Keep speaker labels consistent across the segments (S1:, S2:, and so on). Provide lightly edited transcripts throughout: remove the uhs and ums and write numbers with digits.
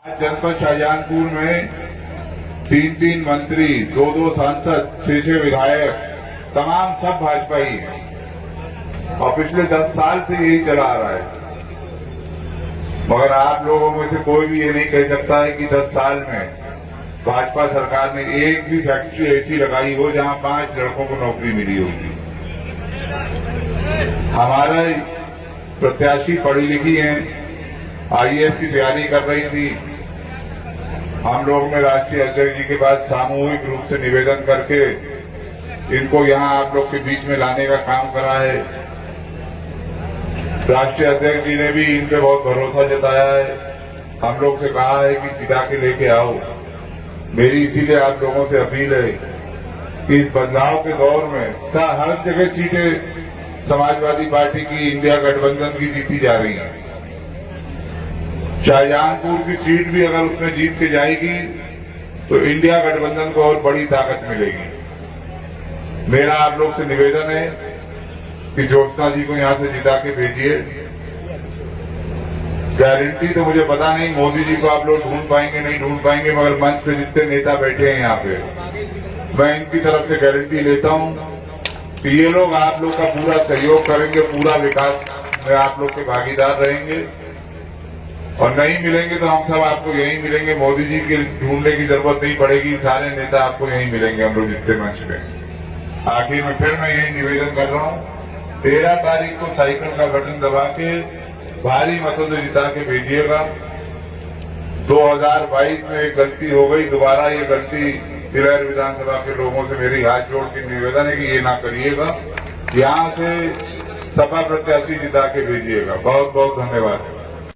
S1: जनपद शाहजहांपुर में 3 मंत्री, 2 सांसद, 6 विधायक, तमाम सब भाजपा ही है और पिछले 10 साल से यही चला आ रहा है। मगर आप लोगों में से कोई भी ये नहीं कह सकता है कि 10 साल में भाजपा सरकार ने एक भी फैक्ट्री ऐसी लगाई हो जहां 5 लड़कों को नौकरी मिली होगी। हमारा प्रत्याशी पढ़ी लिखी हैं, आईएएस की तैयारी कर रही थी। हम लोग ने राष्ट्रीय अध्यक्ष जी के पास सामूहिक रूप से निवेदन करके इनको यहां आप लोग के बीच में लाने का काम करा है। राष्ट्रीय अध्यक्ष जी ने भी इन पे बहुत भरोसा जताया है। हम लोग से कहा है कि जिता के लेके आओ। मेरी इसीलिए आप लोगों से अपील है कि इस बदलाव के दौर में हर जगह सीटें समाजवादी पार्टी की, इंडिया गठबंधन की जीती जा रही हैं। शाहजहांपुर की सीट भी अगर उसमें जीत के जाएगी तो इंडिया गठबंधन को और बड़ी ताकत मिलेगी। मेरा आप लोग से निवेदन है कि ज्योत्सना जी को यहां से जिता के भेजिए। गारंटी तो मुझे पता नहीं मोदी जी को आप लोग ढूंढ पाएंगे नहीं ढूंढ पाएंगे, मगर मंच पे जितने नेता बैठे हैं यहां पे, मैं इनकी तरफ से गारंटी लेता हूं कि ये लोग आप लोग का पूरा सहयोग करेंगे, पूरा विकास में आप लोग के भागीदार रहेंगे। और नहीं मिलेंगे तो हम सब आपको यहीं मिलेंगे। मोदी जी के ढूंढने की जरूरत नहीं पड़ेगी, सारे नेता आपको यहीं मिलेंगे हम लोग जितने मंच में। आखिर में फिर मैं यही निवेदन कर रहा हूं, 13 तारीख को साइकिल का बटन दबा के भारी मतों से जिता के भेजिएगा। 2022 में एक गलती हो गई, दोबारा ये गलती तिलैर विधानसभा के लोगों से मेरी हाथ जोड़ के निवेदन है कि ये ना करिएगा। यहां से सपा प्रत्याशी जिता के भेजिएगा। बहुत बहुत धन्यवाद।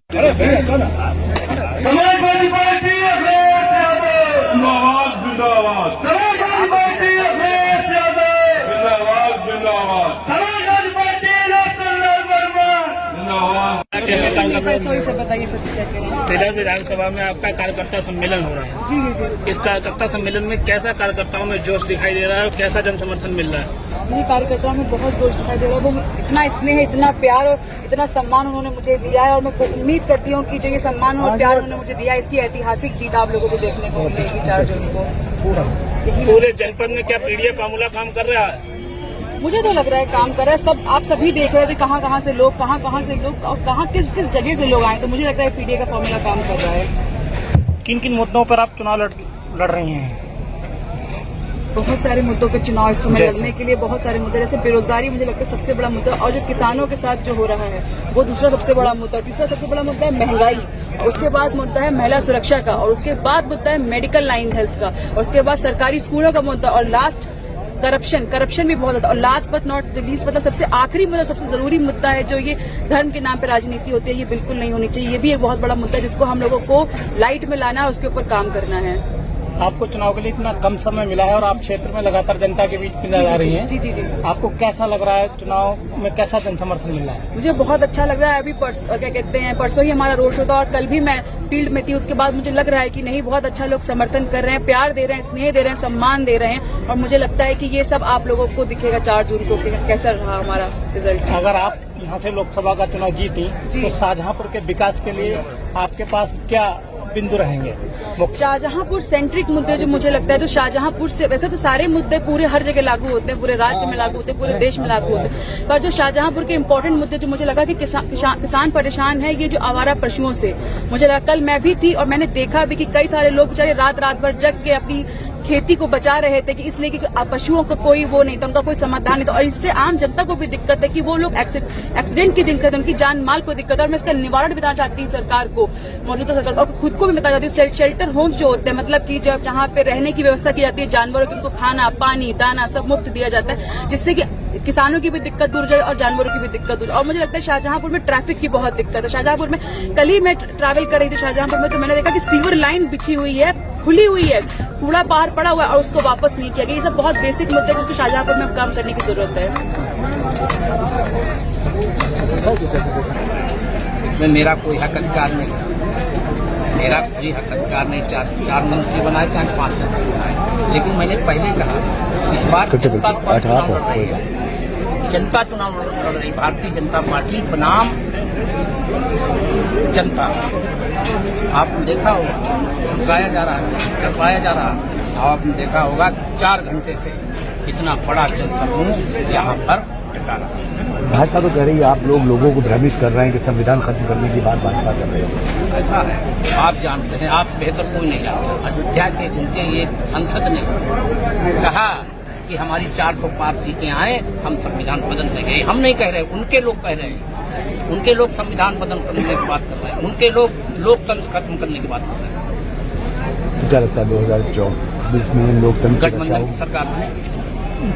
S2: समाजवादी पार्टी जिंदाबाद जिंदाबाद, समाजवादी पार्टी जिंदाबाद जिंदाबाद, समाजवादी पार्टी जिंदाबाद।
S3: कैसे काम कर रहे हैं?
S4: से बताइए फिर से क्या करें।
S3: तिलैर विधानसभा में आपका कार्यकर्ता सम्मेलन हो रहा है।
S4: जी जी जी।
S3: इस कार्यकर्ता सम्मेलन में कैसा कार्यकर्ताओं में जोश दिखाई दे रहा है और कैसा जन समर्थन मिल रहा है?
S4: मुझे कार्यकर्ताओं में बहुत जोश दिखाई दे रहा है। वो इतना स्नेह, इतना प्यार और इतना सम्मान उन्होंने मुझे दिया है और मैं उम्मीद करती हूँ कि जो ये सम्मान और प्यार उन्होंने मुझे दिया है, इसकी ऐतिहासिक जीत आप लोगों को देखने को मिलेगी 4 जून को।
S3: पूरे जनपद में क्या पीडीएफ फार्मूला काम कर रहा है?
S4: मुझे तो लग रहा है काम कर रहा है। सब आप सभी देख रहे थे कहाँ से लोग, कहाँ से लोग और कहाँ किस जगह से लोग आए, तो मुझे लगता है पीडीए का फॉर्मूला काम कर रहा है।
S3: किन किन मुद्दों पर आप चुनाव लड़ रही हैं?
S4: बहुत सारे मुद्दों पे चुनाव इस समय लड़ने के लिए बहुत सारे मुद्दे, जैसे बेरोजगारी मुझे लगता है सबसे बड़ा मुद्दा, और जो किसानों के साथ जो हो रहा है वो दूसरा सबसे बड़ा मुद्दा। तीसरा सबसे बड़ा मुद्दा है महंगाई, उसके बाद मुद्दा है महिला सुरक्षा का, और उसके बाद मुद्दा है मेडिकल लाइन हेल्थ का, और उसके बाद सरकारी स्कूलों का मुद्दा, और लास्ट करप्शन भी बहुत ज्यादा, और last but not the least मतलब सबसे आखिरी मुद्दा, सबसे जरूरी मुद्दा है जो ये धर्म के नाम पे राजनीति होती है, ये बिल्कुल नहीं होनी चाहिए। ये भी एक बहुत बड़ा मुद्दा है जिसको हम लोगों को लाइट में लाना है, उसके ऊपर काम करना है।
S3: आपको चुनाव के लिए इतना कम समय मिला है और आप क्षेत्र में लगातार जनता के बीच में जा रही हैं।
S4: जी जी जी।
S3: आपको कैसा लग रहा है? चुनाव में कैसा जन समर्थन मिला है?
S4: मुझे बहुत अच्छा लग रहा है। अभी परसों ही हमारा रोड शो था और कल भी मैं फील्ड में थी। उसके बाद मुझे लग रहा है कि नहीं, बहुत अच्छा लोग समर्थन कर रहे हैं, प्यार दे रहे हैं, स्नेह दे रहे हैं, सम्मान दे रहे हैं, और मुझे लगता है कि ये सब आप लोगों को दिखेगा 4 जून को कैसा रहा हमारा रिजल्ट।
S3: अगर आप यहाँ से लोकसभा का चुनाव जीती तो शाहजहांपुर के विकास के लिए आपके पास क्या बिंदु रहेंगे?
S4: शाहजहांपुर सेंट्रिक मुद्दे जो मुझे लगता है, जो शाहजहांपुर से, वैसे तो सारे मुद्दे पूरे हर जगह लागू होते हैं, पूरे राज्य में लागू होते हैं, पूरे देश में लागू होते हैं, पर जो शाहजहांपुर के इम्पोर्टेंट मुद्दे जो मुझे लगा कि किसान परेशान है, ये जो आवारा पशुओं से, मुझे लगा, कल मैं भी थी और मैंने देखा भी कि कई सारे लोग बेचारे रात भर जग के अपनी खेती को बचा रहे थे कि इसलिए कि पशुओं का कोई वो नहीं था, उनका कोई समाधान नहीं था, और इससे आम जनता को भी दिक्कत है कि वो लोग एक्सीडेंट की दिक्कत है, उनकी जान माल को दिक्कत है, और मैं इसका निवारण बताना चाहती हूँ सरकार को, मौजूदा सरकार को, और खुद को भी बताना चाहती हूँ। शेल्टर होम्स जो होते हैं, मतलब कि जब जहाँ पे रहने की व्यवस्था की जाती है जानवरों की, उनको खाना, पानी, दाना सब मुफ्त दिया जाता है, जिससे कि किसानों की भी दिक्कत दूर जाए और जानवरों की भी दिक्कत दूर। और मुझे लगता है शाहजहांपुर में ट्रैफिक की बहुत दिक्कत है। शाहजहांपुर में कल ही मैं ट्रैवल कर रही थी शाहजहांपुर में, तो मैंने देखा कि सीवर लाइन बिछी हुई है, खुली हुई है, कूड़ा बाहर पड़ा हुआ है और उसको वापस नहीं किया गया। ये सब बहुत बेसिक मुद्दे हैं जिसको शाहजहांपुर में काम करने की जरूरत है।
S5: मेरा कोई हक अधिकार नहीं, मेरा कोई हक अधिकार नहीं। 4 मंत्री बनाए, चाहे 5 मंत्री बनाए, लेकिन मैंने पहले कहा इस बार जनता चुनाव लड़ रही, भारतीय जनता पार्टी बनाम जनता, आपने देखा होगा रुकाया जा रहा है, करवाया जा रहा है। आपने देखा होगा 4 घंटे से इतना बड़ा जनसमूह यहाँ पर टिका रहा।
S6: भाजपा तो कह रही है आप लोगों को भ्रमित कर रहे हैं कि संविधान खत्म करने की बात भाजपा कर रही है।
S5: ऐसा है, आप जानते हैं, आप बेहतर कोई नहीं जानता। अयोध्या के उनके ये संसद ने कहा कि हमारी 400 पार सीटें आए, हम संविधान बदल देंगे। हम नहीं कह रहे, उनके लोग कह रहे हैं। उनके लोग संविधान बदल करने की बात कर रहे हैं, उनके लोग लोकतंत्र खत्म करने की बात कर रहे हैं।
S6: क्या लगता है 2024 में लोकतंत्र
S5: गठबंधन की सरकार बने।